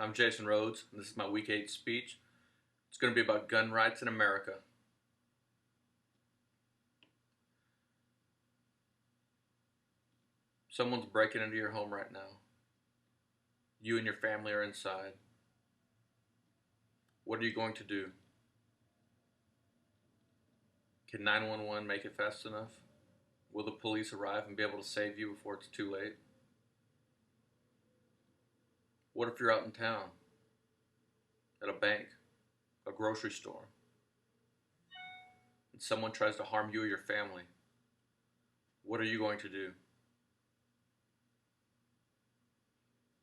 I'm Jason Rhodes, and this is my Week 8 speech. It's going to be about gun rights in America. Someone's breaking into your home right now. You and your family are inside. What are you going to do? Can 911 make it fast enough? Will the police arrive and be able to save you before it's too late? What if you're out in town, at a bank, a grocery store, and someone tries to harm you or your family? What are you going to do?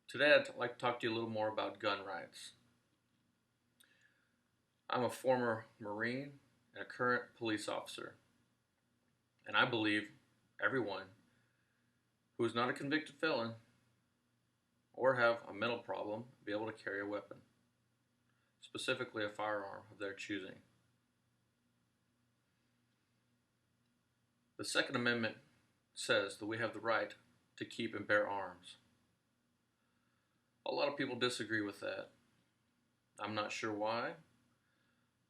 Today I'd like to talk to you a little more about gun rights. I'm a former Marine and a current police officer, and I believe everyone who is not a convicted felon or have a mental problem be able to carry a weapon, specifically a firearm of their choosing. The Second Amendment says that we have the right to keep and bear arms. A lot of people disagree with that. I'm not sure why,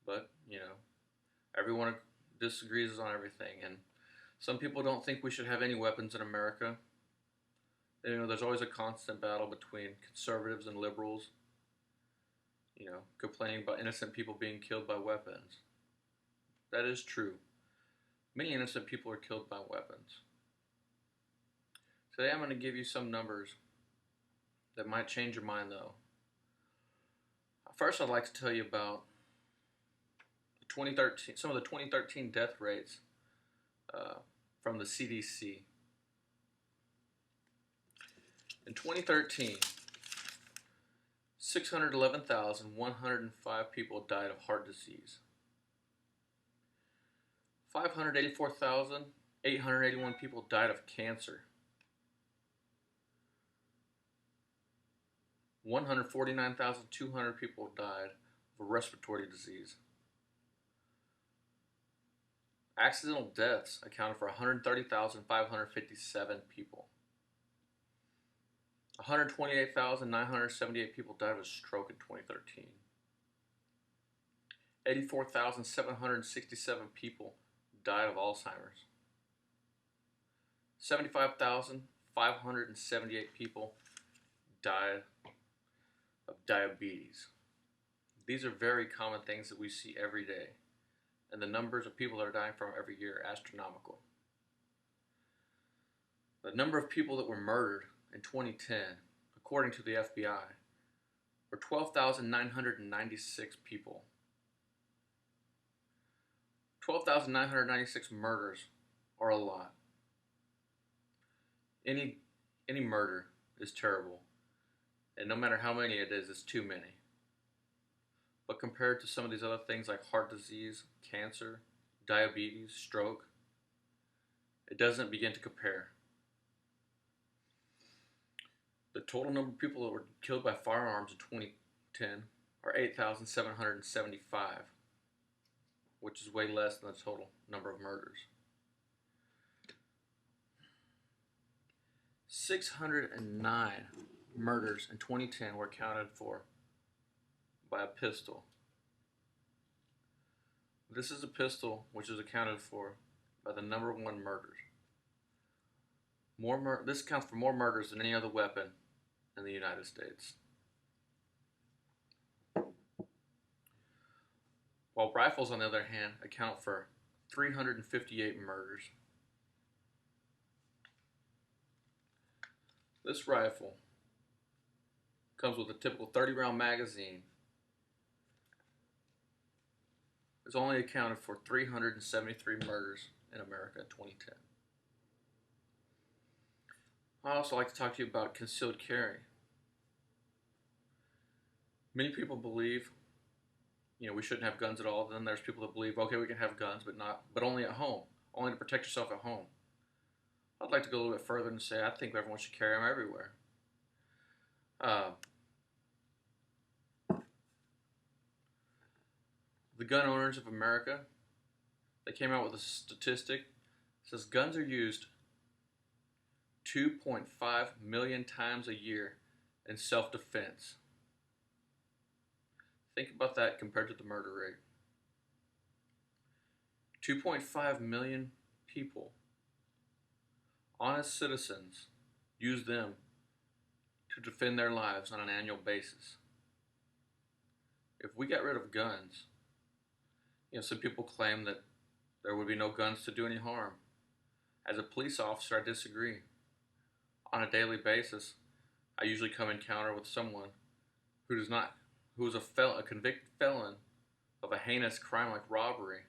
but everyone disagrees on everything, and some people don't think we should have any weapons in America. There's always a constant battle between conservatives and liberals, complaining about innocent people being killed by weapons. That is true. Many innocent people are killed by weapons. Today I'm going to give you some numbers that might change your mind, though. First, I'd like to tell you about some of the 2013 death rates from the CDC. In 2013, 611,105 people died of heart disease. 584,881 people died of cancer. 149,200 people died of a respiratory disease. Accidental deaths accounted for 130,557 people. 128,978 people died of a stroke in 2013. 84,767 people died of Alzheimer's. 75,578 people died of diabetes. These are very common things that we see every day, and the numbers of people that are dying from every year are astronomical. The number of people that were murdered in 2010, according to the FBI, were 12,996 people. 12,996 murders are a lot. Any murder is terrible, and no matter how many it is, it's too many. But compared to some of these other things like heart disease, cancer, diabetes, stroke, it doesn't begin to compare. The total number of people that were killed by firearms in 2010 are 8,775, which is way less than the total number of murders. 609 murders in 2010 were accounted for by a pistol. This is a pistol which is accounted for by the number one murders. This accounts for more murders than any other weapon in the United States. While rifles, on the other hand, account for 358 murders. This rifle comes with a typical 30-round magazine. It's only accounted for 373 murders in America in 2010. I'd also like to talk to you about concealed carry. Many people believe, we shouldn't have guns at all. Then there's people that believe, okay, we can have guns, but only at home, only to protect yourself at home. I'd like to go a little bit further and say I think everyone should carry them everywhere. The Gun Owners of America, they came out with a statistic that says guns are used 2.5 million times a year in self-defense. Think about that compared to the murder rate. 2.5 million people, honest citizens, use them to defend their lives on an annual basis. If we got rid of guns, some people claim that there would be no guns to do any harm. As a police officer, I disagree. On a daily basis, I usually come encounter with someone who is a convicted felon of a heinous crime like robbery.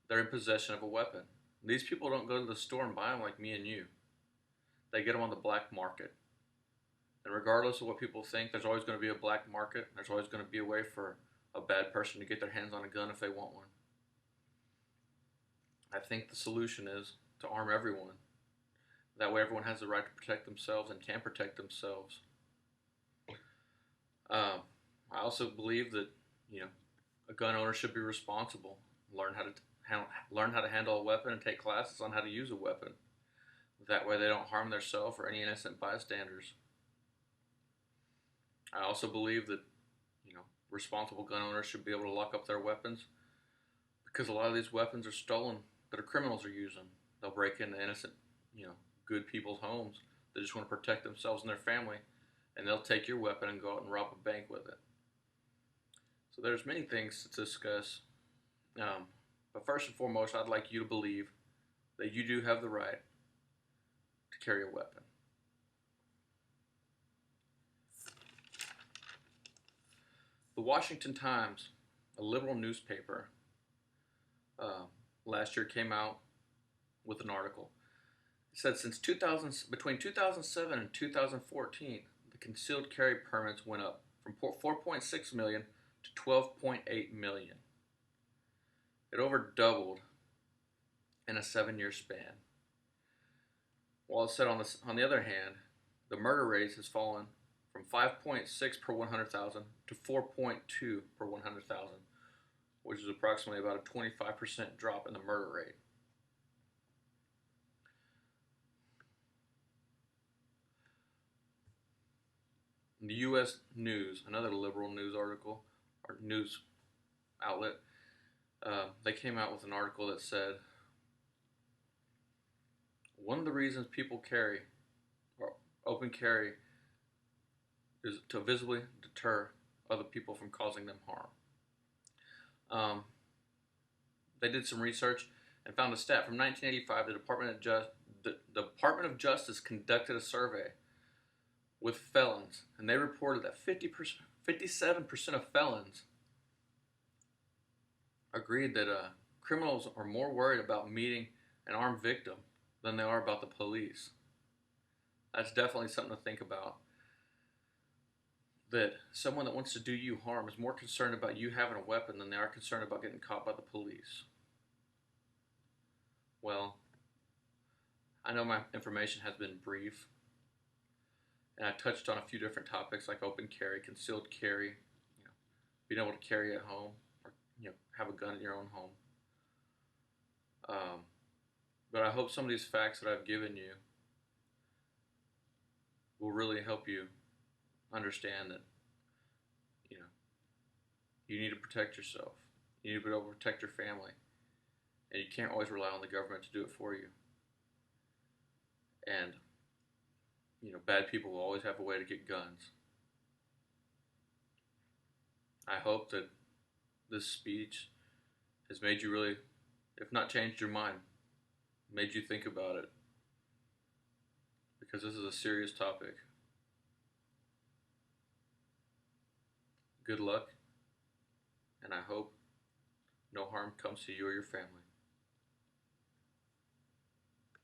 They're in possession of a weapon. These people don't go to the store and buy them like me and you. They get them on the black market. And regardless of what people think, there's always going to be a black market. There's always going to be a way for a bad person to get their hands on a gun if they want one. I think the solution is to arm everyone. That way everyone has the right to protect themselves and can protect themselves. I also believe that, a gun owner should be responsible. Learn how to handle a weapon and take classes on how to use a weapon. That way they don't harm themselves or any innocent bystanders. I also believe that, responsible gun owners should be able to lock up their weapons, because a lot of these weapons are stolen that are criminals are using. They'll break into innocent, good people's homes. They just want to protect themselves and their family, and they'll take your weapon and go out and rob a bank with it. So there's many things to discuss. But first and foremost, I'd like you to believe that you do have the right to carry a weapon. The Washington Times, a liberal newspaper, last year came out with an article. It said between 2007 and 2014, the concealed carry permits went up from 4.6 million to 12.8 million. It over doubled in a 7-year span. While it said on the other hand, the murder rate has fallen from 5.6 per 100,000 to 4.2 per 100,000, which is approximately about a 25% drop in the murder rate. In the U.S. News, another liberal news article or news outlet, they came out with an article that said one of the reasons people carry or open carry is to visibly deter other people from causing them harm. They did some research and found a stat from 1985. The Department of Justice conducted a survey with felons, and they reported that 57% of felons agreed that criminals are more worried about meeting an armed victim than they are about the police. That's definitely something to think about. That someone that wants to do you harm is more concerned about you having a weapon than they are concerned about getting caught by the police. Well, I know my information has been brief, and I touched on a few different topics like open carry, concealed carry, being able to carry at home, or have a gun in your own home. But I hope some of these facts that I've given you will really help you understand that you need to protect yourself. You need to be able to protect your family, and you can't always rely on the government to do it for you. And bad people will always have a way to get guns. I hope that this speech has made you really, if not changed your mind, made you think about it, because this is a serious topic. Good luck, and I hope no harm comes to you or your family.